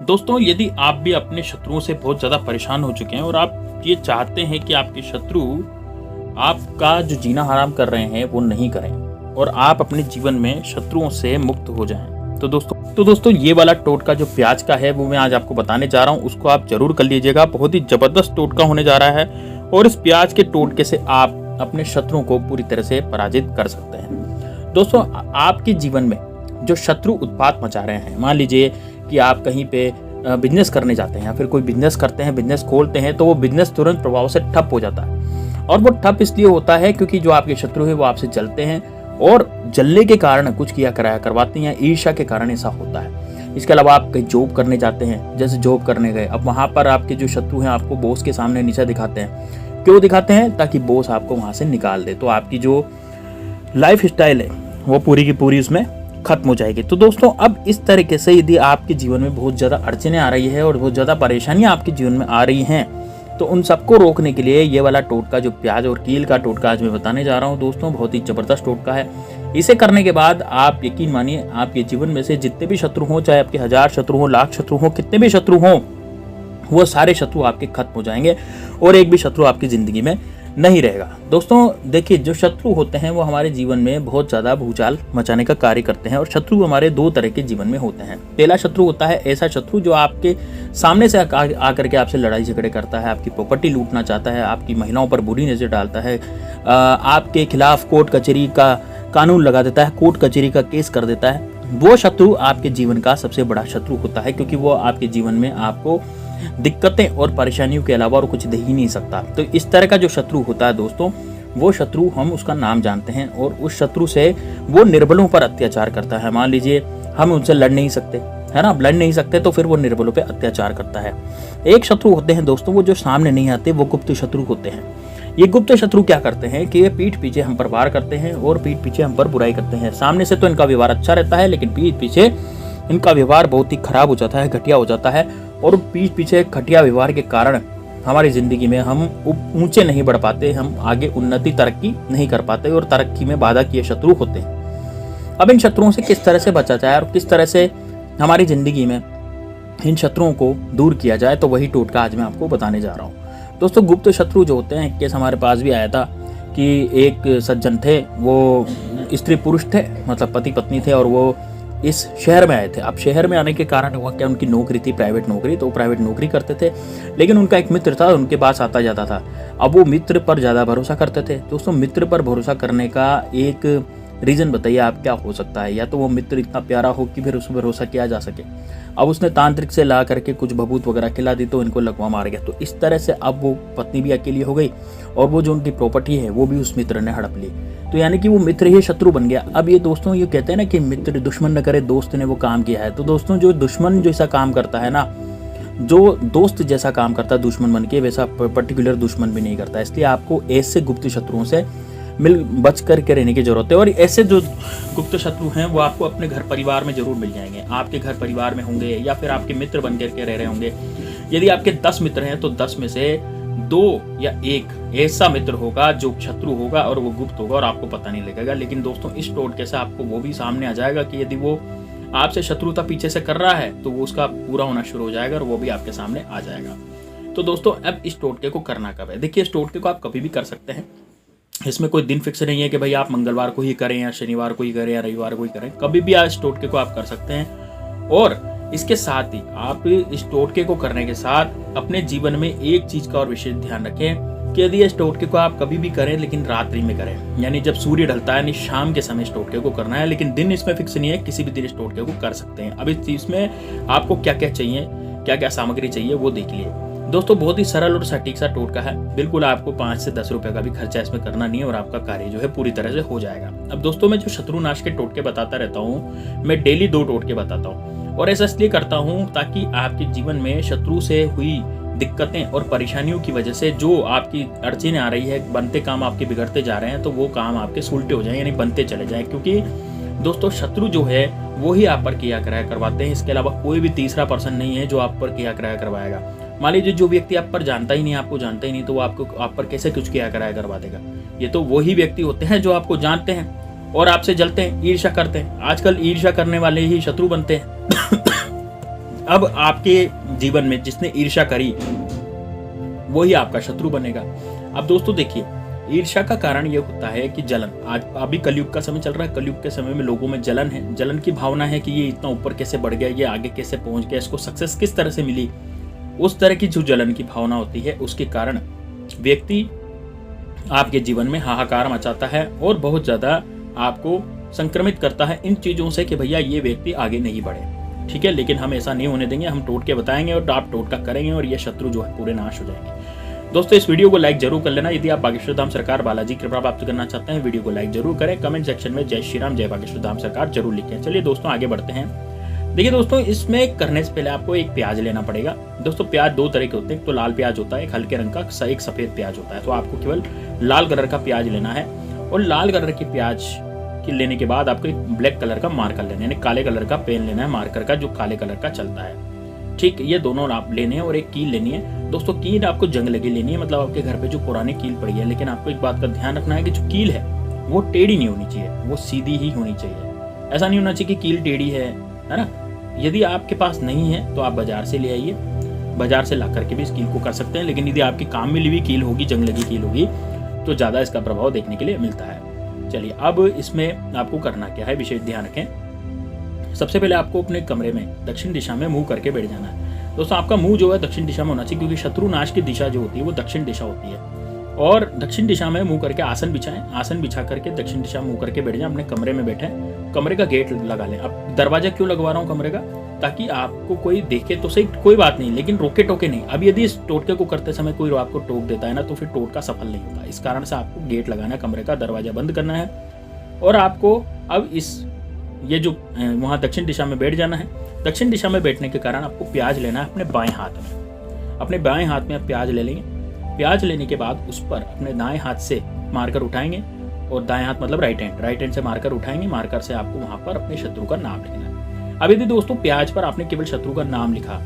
दोस्तों, यदि आप भी अपने शत्रुओं से बहुत ज़्यादा परेशान हो चुके हैं और आप ये चाहते हैं कि आपके शत्रु आपका जो जीना हराम कर रहे हैं वो नहीं करें और आप अपने जीवन में शत्रुओं से मुक्त हो जाएं, तो दोस्तों ये वाला टोटका जो प्याज का है वो मैं आज आपको बताने जा रहा हूँ। उसको आप जरूर कर लीजिएगा। बहुत ही जबरदस्त टोटका होने जा रहा है और इस प्याज के टोटके से आप अपने शत्रुओं को पूरी तरह से पराजित कर सकते हैं। दोस्तों, आपके जीवन में जो शत्रु उत्पात मचा रहे हैं, मान लीजिए कि आप कहीं पे बिजनेस करने जाते हैं या फिर कोई बिजनेस करते हैं, बिजनेस खोलते हैं, तो वो बिजनेस तुरंत प्रभाव से ठप हो जाता है। और वो ठप इसलिए होता है क्योंकि जो आपके शत्रु है वो आपसे जलते हैं और जलने के कारण कुछ किया कराया करवाते हैं, ईर्ष्या के कारण ऐसा होता है। इसके अलावा आप कहीं जॉब करने जाते हैं, जैसे जॉब करने गए, अब वहाँ पर आपके जो शत्रु हैं आपको बॉस के सामने नीचा दिखाते हैं। क्यों दिखाते हैं? ताकि बॉस आपको वहाँ से निकाल दे, तो आपकी जो लाइफ स्टाइल है वो पूरी की पूरी उसमें खत्म हो जाएगी। तो दोस्तों, अब इस तरीके से यदि आपके जीवन में बहुत ज़्यादा अड़चनें आ रही है और बहुत ज़्यादा परेशानियां आपके जीवन में आ रही हैं, तो उन सबको रोकने के लिए ये वाला टोटका जो प्याज और कील का टोटका आज मैं बताने जा रहा हूं दोस्तों, बहुत ही ज़बरदस्त टोटका है। इसे करने के बाद आप यकीन मानिए, आपके जीवन में से जितने भी शत्रु हों, चाहे आपके 1000 शत्रु हों, लाख शत्रु हों, कितने भी शत्रु हों, वो सारे शत्रु आपके खत्म हो जाएंगे और एक भी शत्रु आपकी ज़िंदगी में नहीं रहेगा। दोस्तों देखिए, जो शत्रु होते हैं वो हमारे जीवन में बहुत ज़्यादा भूचाल मचाने का कार्य करते हैं और शत्रु हमारे दो तरह के जीवन में होते हैं। पहला शत्रु होता है ऐसा शत्रु जो आपके सामने से आकर के आपसे लड़ाई झगड़े करता है, आपकी प्रॉपर्टी लूटना चाहता है, आपकी महिलाओं पर बुरी नज़र डालता है, आपके खिलाफ कोर्ट कचहरी का कानून लगा देता है, कोर्ट कचहरी का केस कर देता है। वो शत्रु आपके जीवन का सबसे बड़ा शत्रु होता है, क्योंकि वो आपके जीवन में आपको दिक्कतें और परेशानियों के अलावा और कुछ दे ही नहीं सकता। तो इस तरह का जो शत्रु होता है दोस्तों, वो शत्रु हम उसका नाम जानते हैं और उस शत्रु से वो निर्बलों पर अत्याचार करता है। मान लीजिए हम उनसे लड़ नहीं सकते, है ना, लड़ नहीं सकते, तो फिर वो निर्बलों पे अत्याचार करता है। एक शत्रु होते हैं दोस्तों, वो जो सामने नहीं आते, वो गुप्त शत्रु होते हैं। ये गुप्त शत्रु क्या करते हैं कि ये पीठ पीछे हम पर वार करते हैं और पीठ पीछे हम पर बुराई करते हैं। सामने से तो इनका व्यवहार अच्छा रहता है, लेकिन पीठ पीछे इनका व्यवहार बहुत ही खराब हो जाता है, घटिया हो जाता है। और पीठ पीछे घटिया व्यवहार के कारण हमारी ज़िंदगी में हम ऊंचे नहीं बढ़ पाते, हम आगे उन्नति तरक्की नहीं कर पाते और तरक्की में बाधा किए शत्रु होते हैं। अब इन शत्रुओं से किस तरह से बचा जाए और किस तरह से हमारी ज़िंदगी में इन शत्रुओं को दूर किया जाए, तो वही टोटका आज मैं आपको बताने जा रहा हूँ। दोस्तों, गुप्त शत्रु जो होते हैं, केस हमारे पास भी आया था कि एक सज्जन थे, वो स्त्री पुरुष थे, मतलब पति पत्नी थे, और वो इस शहर में आए थे। अब शहर में आने के कारण हुआ क्या, उनकी नौकरी थी प्राइवेट नौकरी, तो प्राइवेट नौकरी करते थे, लेकिन उनका एक मित्र था, उनके पास आता जाता था। अब वो मित्र पर ज़्यादा भरोसा करते थे। दोस्तों, मित्र पर भरोसा करने का एक रीज़न बताइए आप क्या हो सकता है? या तो वो मित्र इतना प्यारा हो कि फिर उस पर भरोसा किया जा सके। अब उसने तांत्रिक से ला करके कुछ भभूत वगैरह खिला दी तो इनको लगवा मार गया। तो इस तरह से अब वो पत्नी भी अकेली हो गई और वो जो उनकी प्रॉपर्टी है वो भी उस मित्र ने हड़प ली। तो यानी कि वो मित्र ही शत्रु बन गया। अब ये दोस्तों, ये कहते हैं ना कि मित्र दुश्मन न करे, दोस्त ने वो काम किया है। तो दोस्तों, जो दुश्मन जैसा काम करता है ना, जो दोस्त जैसा काम करता है दुश्मन बन के, वैसा पर्टिकुलर दुश्मन भी नहीं करता। इसलिए आपको ऐसे गुप्त शत्रुओं से बच करके रहने की जरूरत है। और ऐसे जो गुप्त शत्रु हैं वो आपको अपने घर परिवार में जरूर मिल जाएंगे। आपके घर परिवार में होंगे या फिर आपके मित्र बन करके रह रहे होंगे। यदि आपके 10 मित्र हैं तो 10 में से 2 या 1 ऐसा मित्र होगा जो शत्रु होगा और वो गुप्त होगा और आपको पता नहीं लगेगा। लेकिन दोस्तों, इस टोटके से आपको वो भी सामने आ जाएगा कि यदि वो आपसे शत्रुता पीछे से कर रहा है तो वो उसका पूरा होना शुरू हो जाएगा और वो भी आपके सामने आ जाएगा। तो दोस्तों, अब इस टोटके को करना कब है? देखिए, इस टोटके को आप कभी भी कर सकते हैं। इसमें कोई दिन फिक्स नहीं है कि भाई आप मंगलवार को ही करें या शनिवार को ही करें या रविवार को ही करें। कभी भी आप इस टोटके को आप कर सकते हैं। और इसके साथ ही आप इस टोटके को करने के साथ अपने जीवन में एक चीज का और विशेष ध्यान रखें कि यदि इस टोटके को आप कभी भी करें, लेकिन रात्रि में करें, यानी जब सूर्य ढलता है, यानी शाम के समय इस टोटके को करना है। लेकिन दिन इसमें फिक्स नहीं है, किसी भी दिन इस टोटके को कर सकते हैं। अब इस चीज में आपको क्या क्या चाहिए, क्या क्या सामग्री चाहिए, वो देख लिए। दोस्तों, बहुत ही सरल और सटीक सा टोटका है। बिल्कुल आपको 5 से 10 रुपए का भी खर्चा इसमें करना नहीं है और आपका कार्य जो है पूरी तरह से हो जाएगा। अब दोस्तों, मैं जो शत्रुनाश के टोटके बताता रहता हूँ, मैं डेली 2 टोटके बताता हूँ और ऐसा इसलिए करता हूँ ताकि आपके जीवन में शत्रु से हुई दिक्कतें और परेशानियों की वजह से जो आपकी अड़चनें आ रही है, बनते काम आपके बिगड़ते जा रहे हैं, तो वो काम आपके सुलटे हो जाए, यानी बनते चले जाए। क्योंकि दोस्तों, शत्रु जो है वो ही आप पर किया कराया करवाते हैं। इसके अलावा कोई भी तीसरा पर्सन नहीं है जो आप पर किया कराया करवाएगा। मान लीजिए जो व्यक्ति आप पर जानता ही नहीं, आपको जानता ही नहीं, तो वो आप पर कैसे कुछ किया कराया करवा देगा? ये तो वही व्यक्ति होते हैं जो आपको जानते हैं और आपसे जलते हैं, ईर्ष्या करते हैं। आजकल ईर्ष्या करने वाले ही शत्रु बनते हैं। अब आपके जीवन में जिसने ईर्ष्या करी वही आपका शत्रु बनेगा। अब दोस्तों देखिए, ईर्ष्या का कारण ये होता है कि जलन। आज अभी कलयुग का समय चल रहा है, कलयुग के समय में लोगों में जलन है, जलन की भावना है कि ये इतना ऊपर कैसे बढ़ गया, ये आगे कैसे पहुंच गया, इसको सक्सेस किस तरह से मिली। उस तरह की जो जलन की भावना होती है उसके कारण व्यक्ति आपके जीवन में हाहाकार मचाता है और बहुत ज़्यादा आपको संक्रमित करता है इन चीज़ों से कि भैया ये व्यक्ति आगे नहीं बढ़े। ठीक है, लेकिन हम ऐसा नहीं होने देंगे, हम टोट के बताएंगे और आप टोटका करेंगे और ये शत्रु जो है पूरे नाश हो जाएंगे। दोस्तों इस वीडियो को लाइक जरूर कर लेना। यदि आप बागेश्वर धाम सरकार बालाजी कृपा प्राप्त करना चाहते हैं, वीडियो को लाइक जरूर करें। कमेंट सेक्शन में जय श्री राम, जय बागेश्वर धाम सरकार जरूर लिखें। चलिए दोस्तों आगे बढ़ते हैं। देखिए दोस्तों, इसमें करने से पहले आपको एक प्याज लेना पड़ेगा। दोस्तों प्याज दो तरह के होते हैं, एक तो लाल प्याज होता है, एक हल्के रंग का, एक सफेद प्याज होता है। तो आपको केवल लाल कलर का प्याज लेना है और लाल कलर के प्याज की लेने के बाद आपको एक ब्लैक कलर का मार्कर लेना है, यानी काले कलर का पेन लेना है, मार्कर का जो काले कलर का चलता है। ठीक, ये दोनों आप लेने हैं और एक कील लेनी है। दोस्तों कील आपको जंग लगी लेनी है, मतलब आपके घर पे जो पुरानी कील पड़ी है, लेकिन आपको एक बात का ध्यान रखना है कि जो कील है वो टेढ़ी नहीं होनी चाहिए, वो सीधी ही होनी चाहिए। ऐसा नहीं होना चाहिए कि कील टेढ़ी है ना। यदि आपके पास नहीं है तो आप बाजार से ले आइए, बाजार से ला करके भी इस कील को कर सकते हैं। लेकिन यदि आपके काम में ली हुई कील होगी, जंग लगी कील होगी, तो ज़्यादा इसका प्रभाव देखने के लिए मिलता है। चलिए अब इसमें आपको करना क्या है, विशेष ध्यान रखें। सबसे पहले आपको अपने कमरे में दक्षिण दिशा में मुंह करके बैठ जाना है। दोस्तों आपका मुंह जो है दक्षिण दिशा में होना चाहिए, क्योंकि शत्रु नाश की दिशा जो होती है वो दक्षिण दिशा होती है। और दक्षिण दिशा में मुंह करके आसन बिछाएं, आसन बिछा करके दक्षिण दिशा में मुंह करके बैठ जाएं, अपने कमरे में बैठे। कमरे का गेट लगा लें। अब दरवाजा क्यों लगवा रहा हूँ कमरे का, ताकि आपको कोई देखे तो सही, कोई बात नहीं, लेकिन रोके टोके नहीं। अब यदि इस टोटके को करते समय कोई आपको टोक देता है ना, तो फिर टोटका सफल नहीं होता। इस कारण से आपको गेट लगाना है, कमरे का दरवाजा बंद करना है और आपको अब ये जो वहाँ दक्षिण दिशा में बैठ जाना है। दक्षिण दिशा में बैठने के कारण आपको प्याज लेना है अपने बाएं हाथ में। अपने बाएं हाथ में आप प्याज ले लेंगे। प्याज लेने के बाद उस पर अपने दाएं हाथ से मार्कर उठाएंगे, और दाएं हाथ मतलब राइट हैंड से मार्कर उठाएंगे। मार्कर से आपको वहां पर अपने शत्रु का नाम लिखना है। अब यदि दोस्तों प्याज पर आपने केवल शत्रु का नाम लिखा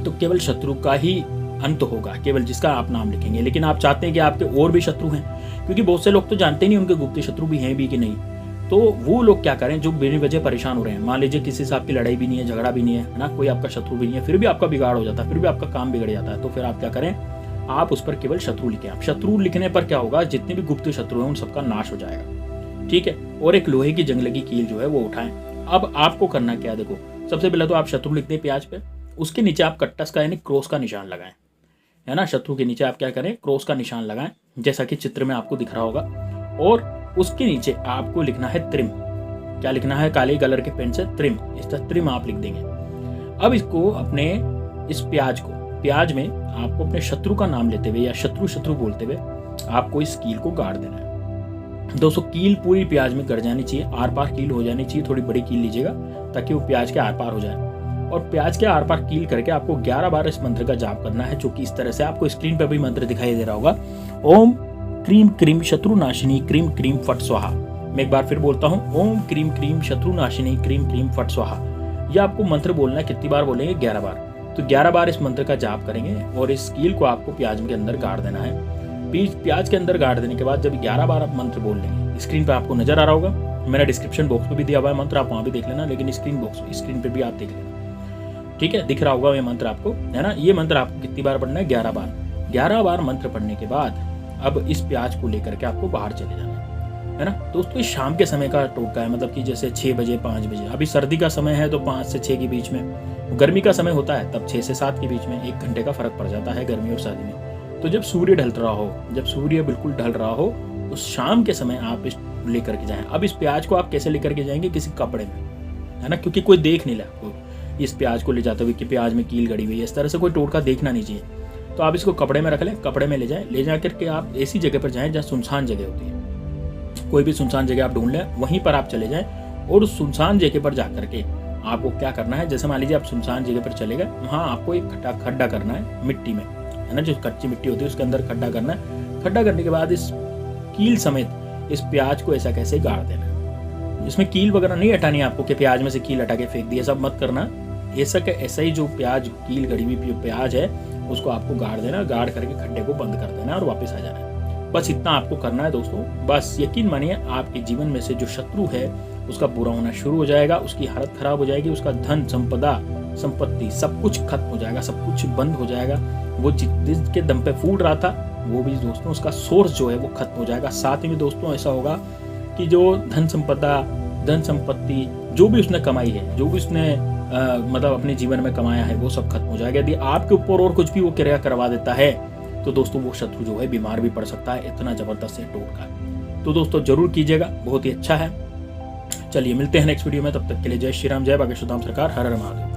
तो केवल शत्रु का ही अंत होगा, केवल जिसका आप नाम लिखेंगे। लेकिन आप चाहते हैं कि आपके और भी शत्रु हैं, क्योंकि बहुत से लोग तो जानते नहीं उनके गुप्त शत्रु भी हैं भी कि नहीं। तो वो लोग क्या करें जो बिना वजह परेशान हो रहे हैं। मान लीजिए किसी से आपकी लड़ाई भी नहीं है, झगड़ा भी नहीं है ना, कोई आपका शत्रु भी नहीं है, फिर भी आपका बिगाड़ हो जाता है, फिर भी आपका काम बिगड़ जाता है। तो फिर आप क्या करें, आप उस पर केवल शत्रु लिखें। आप शत्रु लिखने पर क्या होगा, जितने भी गुप्त शत्रु हैं उन सबका नाश हो जाएगा। ठीक है, और एक लोहे की जंग लगी कील जो है वो उठाएं। अब आपको करना क्या है, देखो सबसे पहले तो आप शत्रु लिख दें प्याज पे, उसके नीचे आप कट्टस का यानी क्रॉस का निशान लगाएं, है ना। शत्रु के नीचे आप क्या करें, क्रॉस का निशान लगाएं, जैसा कि चित्र में आपको दिख रहा होगा। और उसके नीचे आपको लिखना है त्रिम। क्या लिखना है, काले कलर के पेन से त्रिम, इस तरह त्रिम आप लिख देंगे। अब इसको अपने इस प्याज में आपको अपने शत्रु का नाम लेते हुए या शत्रु बोलते हुए आपको इस कील को गाड़ देना है। दोस्तों कील पूरी प्याज में गड़ जानी चाहिए, आर पार कील हो जानी चाहिए। थोड़ी बड़ी कील लीजिएगा ताकि वो प्याज के आर पार हो जाए। और प्याज के आर पार कील करके आपको 11 बार इस मंत्र का जाप करना है, जो कि इस तरह से आपको स्क्रीन पर भी मंत्र दिखाई दे रहा होगा। ओम क्रीम क्रीम शत्रुनाशिनी क्रीम क्रीम फट स्वाहा। मैं एक बार फिर बोलता हूँ, ओम क्रीम क्रीम शत्रुनाशिनी क्रीम क्रीम फट स्वाहा। यह आपको मंत्र बोलना है। कितनी बार बोलेंगे, 11 बार। तो 11 बार इस मंत्र का जाप करेंगे और इस कील को आपको प्याज के अंदर गाड़ देना है। प्याज के अंदर गाड़ देने के बाद जब 11 बार आप मंत्र बोल लेंगे, स्क्रीन पर आपको नजर आ रहा होगा, मेरा डिस्क्रिप्शन बॉक्स में भी दिया हुआ है मंत्र, आप वहाँ भी देख लेना, लेकिन स्क्रीन पर भी आप देख लेना। ठीक है, दिख रहा होगा ये मंत्र आपको, है ना। ये मंत्र आपको कितनी बार पढ़ना है, 11 बार। 11 बार मंत्र पढ़ने के बाद अब इस प्याज को लेकर के आपको बाहर चले जाना है ना। दोस्तों इस शाम के समय का टोटका है, मतलब कि जैसे 6 बजे 5 बजे। अभी सर्दी का समय है तो 5 से 6 के बीच में। गर्मी का समय होता है तब 6 से 7 के बीच में। 1 घंटे का फर्क पड़ जाता है गर्मी और सर्दी में। तो जब सूर्य ढल रहा हो, जब सूर्य बिल्कुल ढल रहा हो, उस शाम के समय आप इस लेकर के जाएं। अब इस प्याज को आप कैसे लेकर के जाएंगे, किसी कपड़े में, है ना, क्योंकि कोई देख नहीं रहा इस प्याज को ले जाते हुए कि प्याज में कील गड़ी हुई है। इस तरह से कोई टोटका देखना नहीं चाहिए। तो आप इसको कपड़े में रख लें, कपड़े में ले जा करके आप ऐसी जगह पर जाएं जहाँ सुनसान जगह होती है। कोई भी सुनसान जगह आप ढूंढ लें, वहीं पर आप चले जाएं और उस सुनसान जगह पर जाकर के आपको क्या करना है, जैसे मान लीजिए आप सुनसान जगह पर चले गए, वहाँ आपको एक खड्डा करना है मिट्टी में, है ना, जो कच्ची मिट्टी होती है उसके अंदर खड्डा करना है। खड्डा करने के बाद इस कील समेत इस प्याज को ऐसा कैसे गाड़ देना है। इसमें कील वगैरह नहीं हटानी है आपको कि प्याज में से कील हटा के फेंक दिए, सब मत करना। ऐसा ही जो प्याज कील गड़ी हुई प्याज है उसको आपको गाड़ देना, गाड़ करके खड्डे को बंद कर देना और वापस आ जाना है। बस इतना आपको करना है दोस्तों। बस यकीन मानिए आपके जीवन में से जो शत्रु है उसका बुरा होना शुरू हो जाएगा, उसकी हालत खराब हो जाएगी, उसका धन संपदा संपत्ति सब कुछ खत्म हो जाएगा, सब कुछ बंद हो जाएगा। वो जिसके दम पे फूट रहा था वो भी दोस्तों उसका सोर्स जो है वो खत्म हो जाएगा। साथ ही में दोस्तों ऐसा होगा कि जो धन संपत्ति जो भी उसने कमाई है, जो भी उसने मतलब अपने जीवन में कमाया है, वो सब खत्म हो जाएगा। यदि आपके ऊपर और कुछ भी वो क्रिया करवा देता है तो दोस्तों वो शत्रु जो है बीमार भी पड़ सकता है, इतना जबरदस्त है टोटका। तो दोस्तों जरूर कीजिएगा, बहुत ही अच्छा है। चलिए मिलते हैं नेक्स्ट वीडियो में, तब तक के लिए जय श्री राम, जय बागेश्वर धाम सरकार, हर हर महादेव।